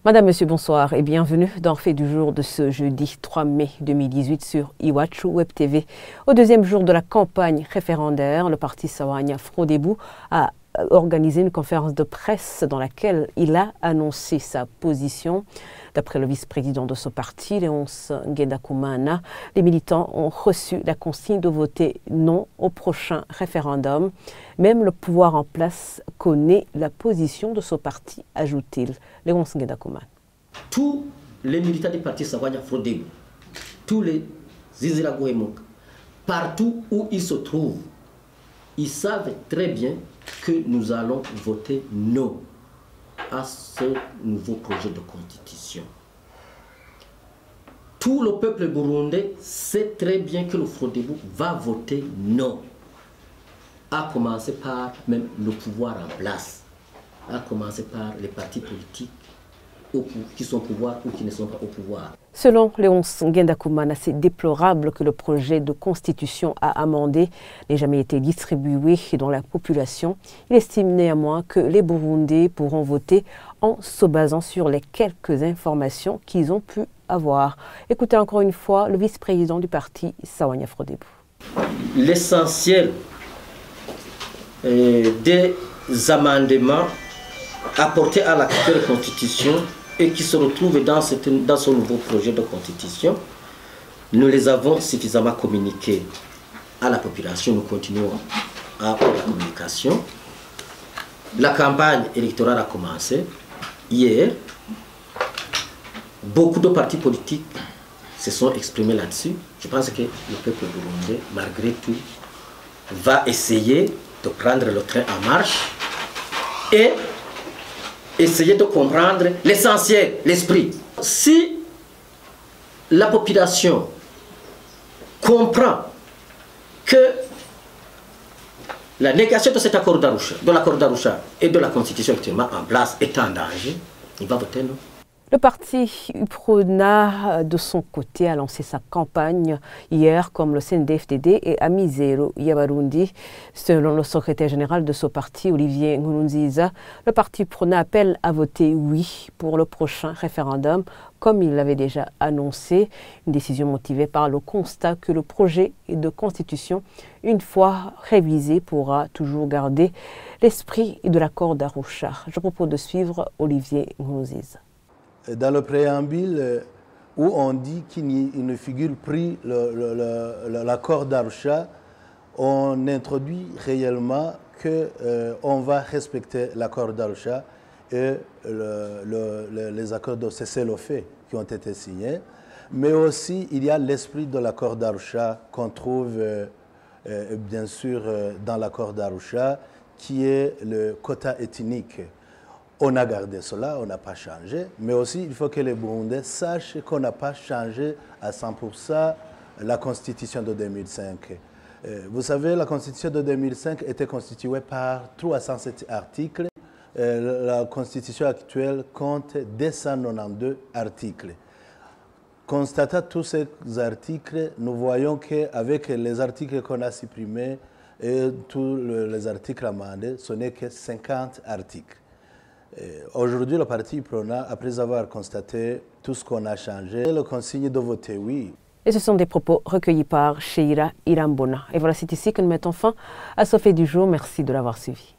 Madame, Monsieur, bonsoir et bienvenue dans Fait du jour de ce jeudi 3 mai 2018 sur Iwachu Web TV. Au deuxième jour de la campagne référendaire, le parti Sawanya Frodebo a organisé une conférence de presse dans laquelle il a annoncé sa position. D'après le vice-président de ce parti, Léonce Ngendakumana, les militants ont reçu la consigne de voter non au prochain référendum. Même le pouvoir en place connaît la position de ce parti, ajoute-t-il. Léonce Ngendakumana. Tous les militants du parti Sawanya Frodebo, tous les Ziziragoemok, partout où ils se trouvent, ils savent très bien que nous allons voter non à ce nouveau projet de constitution. Tout le peuple burundais sait très bien que le Frodebo va voter non, à commencer par même le pouvoir en place, à commencer par les partis politiques qui sont au pouvoir ou qui ne sont pas au pouvoir. Selon Léonce Ngendakumana, c'est déplorable que le projet de constitution à amender n'ait jamais été distribué dans la population. Il estime néanmoins que les Burundais pourront voter en se basant sur les quelques informations qu'ils ont pu avoir. Écoutez encore une fois le vice-président du parti Sawanya Frodebo. L'essentiel des amendements apportés à l'actuelle constitution et qui se retrouvent dans ce nouveau projet de constitution, nous les avons suffisamment communiqués à la population. Nous continuons à faire la communication. La campagne électorale a commencé hier. Beaucoup de partis politiques se sont exprimés là-dessus. Je pense que le peuple burundais, malgré tout, va essayer de prendre le train en marche et essayer de comprendre l'essentiel, l'esprit. Si la population comprend que la négation de cet accord d'Arusha, de l'accord d'Arusha et de la constitution actuellement en place est en danger, il va voter non. Le parti UPRONA, de son côté, a lancé sa campagne hier, comme le CNDD-FDD et Amizero Yabarundi. Selon le secrétaire général de ce parti, Olivier Nkurunziza, le parti UPRONA appelle à voter oui pour le prochain référendum, comme il l'avait déjà annoncé. Une décision motivée par le constat que le projet de constitution, une fois révisé, pourra toujours garder l'esprit de l'accord d'Arusha. Je propose de suivre Olivier Nkurunziza. Dans le préambule où on dit qu'il ne figure plus l'accord d'Arusha, on introduit réellement qu'on va respecter l'accord d'Arusha et les accords de cessez-le-feu qui ont été signés. Mais aussi, il y a l'esprit de l'accord d'Arusha qu'on trouve bien sûr dans l'accord d'Arusha, qui est le quota ethnique. On a gardé cela, on n'a pas changé, mais aussi il faut que les Burundais sachent qu'on n'a pas changé à 100% la constitution de 2005. Vous savez, la constitution de 2005 était constituée par 307 articles. La constitution actuelle compte 292 articles. Constatant tous ces articles, nous voyons qu'avec les articles qu'on a supprimés et tous les articles amendés, ce n'est que 50 articles. Aujourd'hui, le parti UPRONA, après avoir constaté tout ce qu'on a changé, le consigne de voter oui. Et ce sont des propos recueillis par Sheila Irambona. Et voilà, c'est ici que nous mettons fin à ce fait du jour. Merci de l'avoir suivi.